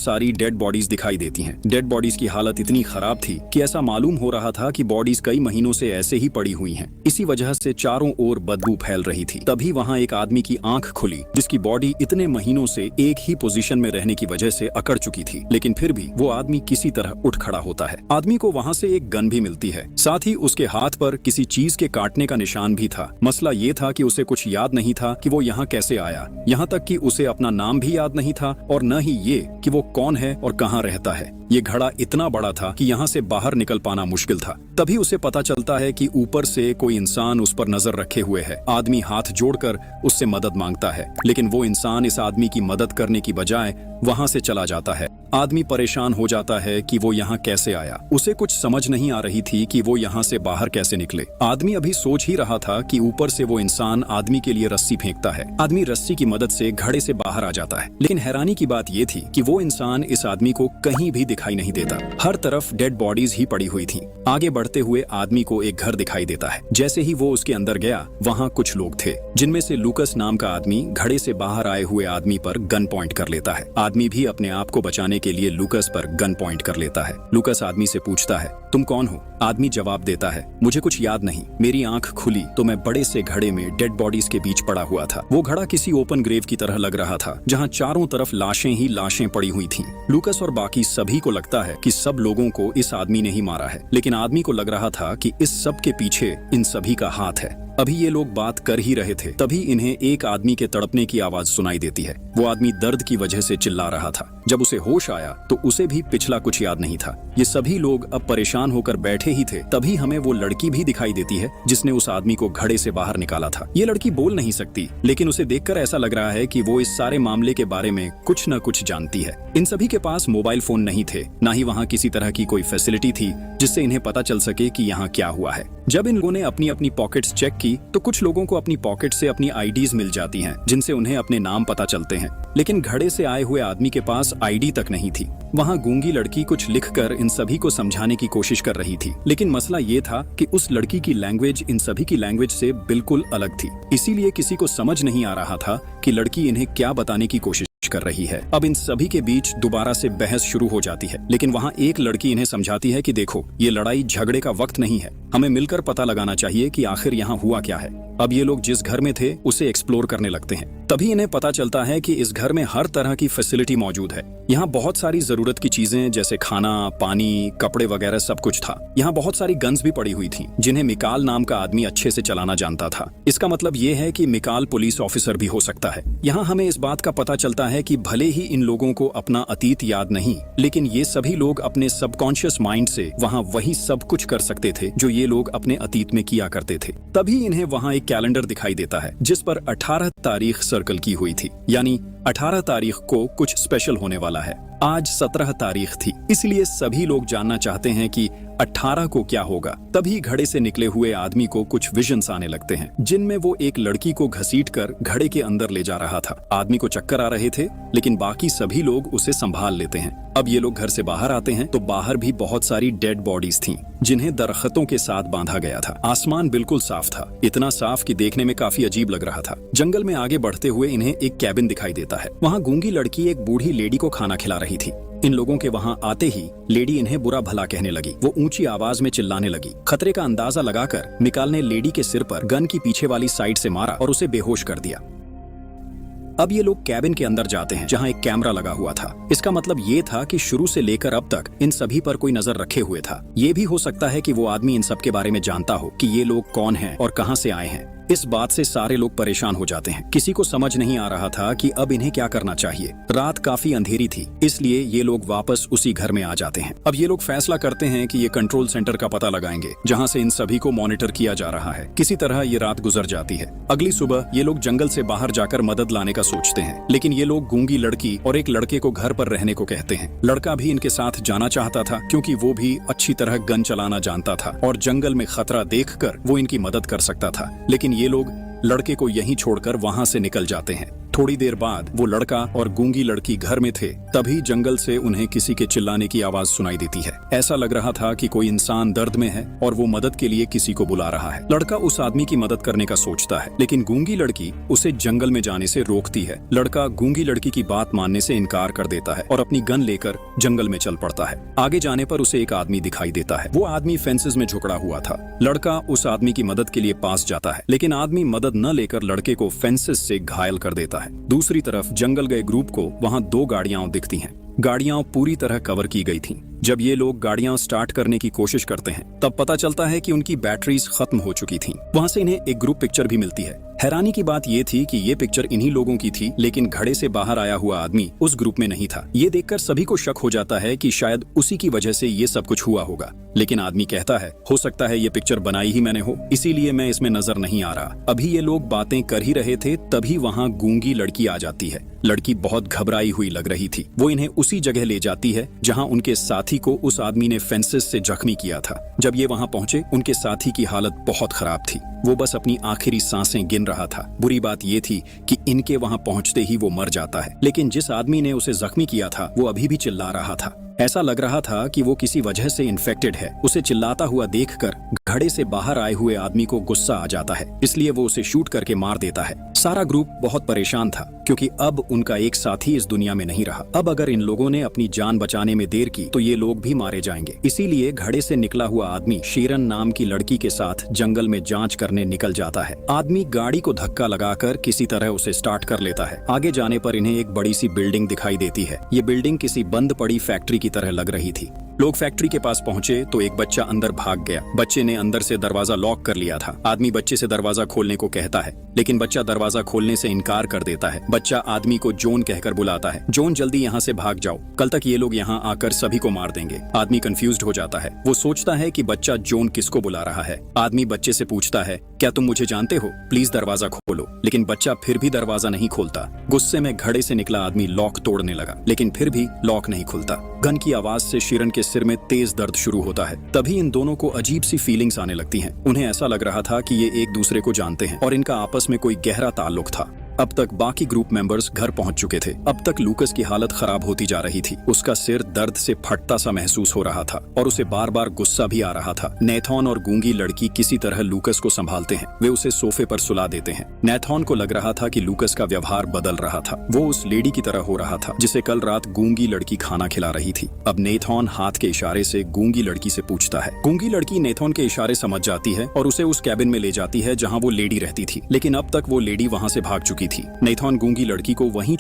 सारी dead bodies दिखाई देती हैं। डेड बॉडीज की हालत इतनी खराब थी कि ऐसा मालूम हो रहा था कि बॉडीज कई महीनों से ऐसे ही पड़ी हुई हैं। इसी वजह से चारों ओर बदबू फैल रही थी। तभी वहाँ एक आदमी की आंख खुली, जिसकी बॉडी इतने महीनों से एक ही पोजीशन में रहने की वजह से अकड़ चुकी थी, लेकिन फिर भी वो आदमी किसी तरह उठ खड़ा होता है। आदमी को वहाँ से एक गन भी मिलती है, साथ ही उसके हाथ पर किसी चीज के काटने का निशान भी था। मसला ये था कि उसे कुछ याद नहीं था कि वो यहाँ कैसे आया, यहाँ तक कि उसे अपना नाम भी याद नहीं था और न ही ये कि वो कौन है और कहाँ रहता है। ये घड़ा इतना बड़ा था कि यहाँ से बाहर निकल पाना मुश्किल था। तभी उसे पता चलता है कि ऊपर से कोई इंसान उस पर नजर रखे हुए है। आदमी हाथ जोड़कर उससे मदद मांगता है, लेकिन वो इंसान इस आदमी की मदद करने की बजाय वहाँ से चला जाता है। आदमी परेशान हो जाता है कि वो यहाँ कैसे आया। उसे कुछ समझ नहीं आ रही थी कि वो यहाँ से बाहर कैसे निकले। आदमी अभी सोच ही रहा था कि ऊपर से वो इंसान आदमी के लिए रस्सी फेंकता है। आदमी रस्सी की मदद से घड़े से बाहर आ जाता है, लेकिन हैरानी की बात ये थी कि वो इंसान इस आदमी को कहीं भी दिखाई नहीं देता। हर तरफ डेड बॉडीज ही पड़ी हुई थी। आगे बढ़ते हुए आदमी को एक घर दिखाई देता है। जैसे ही वो उसके अंदर गया, वहाँ कुछ लोग थे, जिनमें से लूकस नाम का आदमी घड़े से बाहर आए हुए आदमी पर गन पॉइंट कर लेता है। आदमी भी अपने आप को बचाने के लिए लूकस पर गन पॉइंट कर लेता है। लूकस आदमी से पूछता है, तुम कौन हो? आदमी जवाब देता है, मुझे कुछ याद नहीं, मेरी आंख खुली तो मैं बड़े से घड़े में डेड बॉडीज के बीच पड़ा हुआ था। वो घड़ा किसी ओपन ग्रेव की तरह लग रहा था, जहाँ चारों तरफ लाशें ही लाशें पड़ी हुई थीं। लूकस और बाकी सभी को लगता है कि सब लोगों को इस आदमी ने ही मारा है, लेकिन आदमी को लग रहा था कि इस सब के पीछे इन सभी का हाथ है। अभी ये लोग बात कर ही रहे थे, तभी इन्हें एक आदमी के तड़पने की आवाज सुनाई देती है। वो आदमी दर्द की वजह से चिल्ला रहा था। जब उसे होश आया तो उसे भी पिछला कुछ याद नहीं था। ये सभी लोग अब परेशान होकर बैठे ही थे। तभी हमें वो लड़की भी दिखाई देती है जिसने उस आदमी को घड़े से बाहर निकाला था। ये लड़की बोल नहीं सकती, लेकिन उसे देखकर ऐसा लग रहा है कि वो इस सारे मामले के बारे में कुछ न कुछ जानती है। इन सभी के पास मोबाइल फोन नहीं थे, न ही वहाँ किसी तरह की कोई फैसिलिटी थी जिससे इन्हें पता चल सके कि यहाँ क्या हुआ है। जब इन लोगों ने अपनी अपनी पॉकेट्स चेक की तो कुछ लोगों को अपनी पॉकेट से अपनी आईडीज मिल जाती हैं, जिनसे उन्हें अपने नाम पता चलते हैं। लेकिन घड़े से आए हुए आदमी के पास आईडी तक नहीं थी। वहाँ गूंगी लड़की कुछ लिखकर इन सभी को समझाने की कोशिश कर रही थी, लेकिन मसला ये था कि उस लड़की की लैंग्वेज इन सभी की लैंग्वेज से बिल्कुल अलग थी। इसीलिए किसी को समझ नहीं आ रहा था कि लड़की इन्हें क्या बताने की कोशिश कर रही है। अब इन सभी के बीच दोबारा से बहस शुरू हो जाती है, लेकिन वहाँ एक लड़की इन्हें समझाती है कि देखो, ये लड़ाई झगड़े का वक्त नहीं है, हमें मिलकर पता लगाना चाहिए कि आखिर यहाँ हुआ क्या है। अब ये लोग जिस घर में थे उसे एक्सप्लोर करने लगते हैं। तभी इन्हें पता चलता है कि इस घर में हर तरह की फैसिलिटी मौजूद है। यहाँ बहुत सारी जरूरत की चीजें जैसे खाना, पानी, कपड़े वगैरह सब कुछ था। यहाँ बहुत सारी गन्स भी पड़ी हुई थी, जिन्हें मिकाल नाम का आदमी अच्छे से चलाना जानता था। इसका मतलब ये है कि मिकाल पुलिस ऑफिसर भी हो सकता है। यहाँ हमें इस बात का पता चलता है कि भले ही इन लोगों को अपना अतीत याद नहीं, लेकिन ये सभी लोग अपने सबकॉन्शियस माइंड से वहाँ वही सब कुछ कर सकते थे जो ये लोग अपने अतीत में किया करते थे। तभी इन्हें वहाँ एक कैलेंडर दिखाई देता है जिस पर 18 तारीख सर्कल की हुई थी, यानी 18 तारीख को कुछ स्पेशल होने वाला है। आज 17 तारीख थी, इसलिए सभी लोग जानना चाहते हैं कि 18 को क्या होगा। तभी घड़े से निकले हुए आदमी को कुछ विजन्स आने लगते हैं, जिनमें वो एक लड़की को घसीटकर घड़े के अंदर ले जा रहा था। आदमी को चक्कर आ रहे थे, लेकिन बाकी सभी लोग उसे संभाल लेते हैं। अब ये लोग घर से बाहर आते हैं तो बाहर भी बहुत सारी डेड बॉडीज थीं, जिन्हें दरख्तों के साथ बांधा गया था। आसमान बिल्कुल साफ था, इतना साफ कि देखने में काफी अजीब लग रहा था। जंगल में आगे बढ़ते हुए इन्हें एक कैबिन दिखाई देता है। वहाँ गूंगी लड़की एक बूढ़ी लेडी को खाना खिला रही थी। इन लोगों के वहाँ आते ही लेडी इन्हें बुरा भला कहने लगी। वो ऊंची आवाज में चिल्लाने लगी। खतरे का अंदाजा लगाकर मिकाल ने लेडी के सिर पर गन की पीछे वाली साइड से मारा और उसे बेहोश कर दिया। अब ये लोग कैबिन के अंदर जाते हैं, जहाँ एक कैमरा लगा हुआ था। इसका मतलब ये था कि शुरू से लेकर अब तक इन सभी पर कोई नजर रखे हुए था। ये भी हो सकता है कि वो आदमी इन सब के बारे में जानता हो कि ये लोग कौन हैं और कहाँ से आए हैं। इस बात से सारे लोग परेशान हो जाते हैं। किसी को समझ नहीं आ रहा था कि अब इन्हें क्या करना चाहिए। रात काफी अंधेरी थी, इसलिए ये लोग वापस उसी घर में आ जाते हैं। अब ये लोग फैसला करते हैं कि ये कंट्रोल सेंटर का पता लगाएंगे, जहां से इन सभी को मॉनिटर किया जा रहा है। किसी तरह ये रात गुजर जाती है। अगली सुबह ये लोग जंगल से बाहर जाकर मदद लाने का सोचते हैं, लेकिन ये लोग गूंगी लड़की और एक लड़के को घर पर रहने को कहते हैं। लड़का भी इनके साथ जाना चाहता था, क्योंकि वो भी अच्छी तरह गन चलाना जानता था और जंगल में खतरा देखकर वो इनकी मदद कर सकता था। लेकिन ये लोग लड़के को यहीं छोड़कर वहां से निकल जाते हैं। थोड़ी देर बाद वो लड़का और गूंगी लड़की घर में थे, तभी जंगल से उन्हें किसी के चिल्लाने की आवाज सुनाई देती है। ऐसा लग रहा था कि कोई इंसान दर्द में है और वो मदद के लिए किसी को बुला रहा है। लड़का उस आदमी की मदद करने का सोचता है, लेकिन गूंगी लड़की उसे जंगल में जाने से रोकती है। लड़का गूंगी लड़की की बात मानने से इनकार कर देता है और अपनी गन लेकर जंगल में चल पड़ता है। आगे जाने पर उसे एक आदमी दिखाई देता है। वो आदमी फेंसेस में झुकड़ा हुआ था। लड़का उस आदमी की मदद के लिए पास जाता है, लेकिन आदमी मदद न लेकर लड़के को फेंसेस से घायल कर देता है। दूसरी तरफ जंगल गए ग्रुप को वहां 2 गाड़ियां दिखती हैं। गाड़ियां पूरी तरह कवर की गई थीं। जब ये लोग गाड़ियां स्टार्ट करने की कोशिश करते हैं, तब पता चलता है कि उनकी बैटरीज खत्म हो चुकी थीं। वहां से इन्हें एक ग्रुप पिक्चर भी मिलती है। हैरानी की बात ये थी कि ये पिक्चर इन्हीं लोगों की थी, लेकिन घड़े से बाहर आया हुआ आदमी उस ग्रुप में नहीं था। ये देखकर सभी को शक हो जाता है कि शायद उसी की वजह से ये सब कुछ हुआ होगा। लेकिन आदमी कहता है, हो सकता है ये पिक्चर बनाई ही मैंने हो, इसीलिए मैं इसमें नजर नहीं आ रहा। अभी ये लोग बातें कर ही रहे थे, तभी वहां गूंगी लड़की आ जाती है। लड़की बहुत घबराई हुई लग रही थी। वो इन्हें उसी जगह ले जाती है जहां उनके साथी को उस आदमी ने फेंसेस से जख्मी किया था। जब ये वहां पहुंचे, उनके साथी की हालत बहुत खराब थी। वो बस अपनी आखिरी सांसें गिन रहा था। बुरी बात ये थी कि इनके वहां पहुंचते ही वो मर जाता है, लेकिन जिस आदमी ने उसे जख्मी किया था वो अभी भी चिल्ला रहा था। ऐसा लग रहा था कि वो किसी वजह से इन्फेक्टेड है। उसे चिल्लाता हुआ देखकर घड़े से बाहर आए हुए आदमी को गुस्सा आ जाता है, इसलिए वो उसे शूट करके मार देता है। सारा ग्रुप बहुत परेशान था, क्योंकि अब उनका एक साथी इस दुनिया में नहीं रहा। अब अगर इन लोगों ने अपनी जान बचाने में देर की तो ये लोग भी मारे जाएंगे। इसीलिए घड़े से निकला हुआ आदमी शेरन नाम की लड़की के साथ जंगल में जांच करने निकल जाता है। आदमी गाड़ी को धक्का लगाकर किसी तरह उसे स्टार्ट कर लेता है। आगे जाने पर इन्हें एक बड़ी सी बिल्डिंग दिखाई देती है। ये बिल्डिंग किसी बंद पड़ी फैक्ट्री की तरह लग रही थी। लोग फैक्ट्री के पास पहुंचे तो एक बच्चा अंदर भाग गया। बच्चे ने अंदर से दरवाजा लॉक कर लिया था। आदमी बच्चे से दरवाजा खोलने को कहता है, लेकिन बच्चा दरवाजा खोलने से इनकार कर देता है। बच्चा आदमी को जॉन कहकर बुलाता है, जॉन जल्दी यहाँ से भाग जाओ, कल तक ये लोग यहाँ आकर सभी को मार देंगे। आदमी कंफ्यूज्ड हो जाता है। वो सोचता है कि बच्चा जॉन किसको बुला रहा है। आदमी बच्चे से पूछता है, क्या तुम मुझे जानते हो? प्लीज दरवाजा खोलो। लेकिन बच्चा फिर भी दरवाजा नहीं खोलता। गुस्से में घड़े से निकला आदमी लॉक तोड़ने लगा, लेकिन फिर भी लॉक नहीं खुलता। गन की आवाज से शेरन के सिर में तेज दर्द शुरू होता है। तभी इन दोनों को अजीब सी फीलिंग्स आने लगती हैं। उन्हें ऐसा लग रहा था कि ये एक दूसरे को जानते हैं और इनका आपस में कोई गहरा ताल्लुक था। अब तक बाकी ग्रुप मेंबर्स घर पहुंच चुके थे। अब तक लूकस की हालत खराब होती जा रही थी। उसका सिर दर्द से फटता सा महसूस हो रहा था और उसे बार बार गुस्सा भी आ रहा था। नेथॉन और गूंगी लड़की किसी तरह लूकस को संभालते हैं। वे उसे सोफे पर सुला देते हैं। नेथॉन को लग रहा था कि लूकस का व्यवहार बदल रहा था। वो उस लेडी की तरह हो रहा था जिसे कल रात गूंगी लड़की खाना खिला रही थी। अब नेथॉन हाथ के इशारे से गूंगी लड़की से पूछता है। गूंगी लड़की नेथॉन के इशारे समझ जाती है और उसे उस कैबिन में ले जाती है जहाँ वो लेडी रहती थी। लेकिन अब तक वो लेडी वहाँ से भाग चुकी थी। नेथॉन गूंगी लड़की को वहीं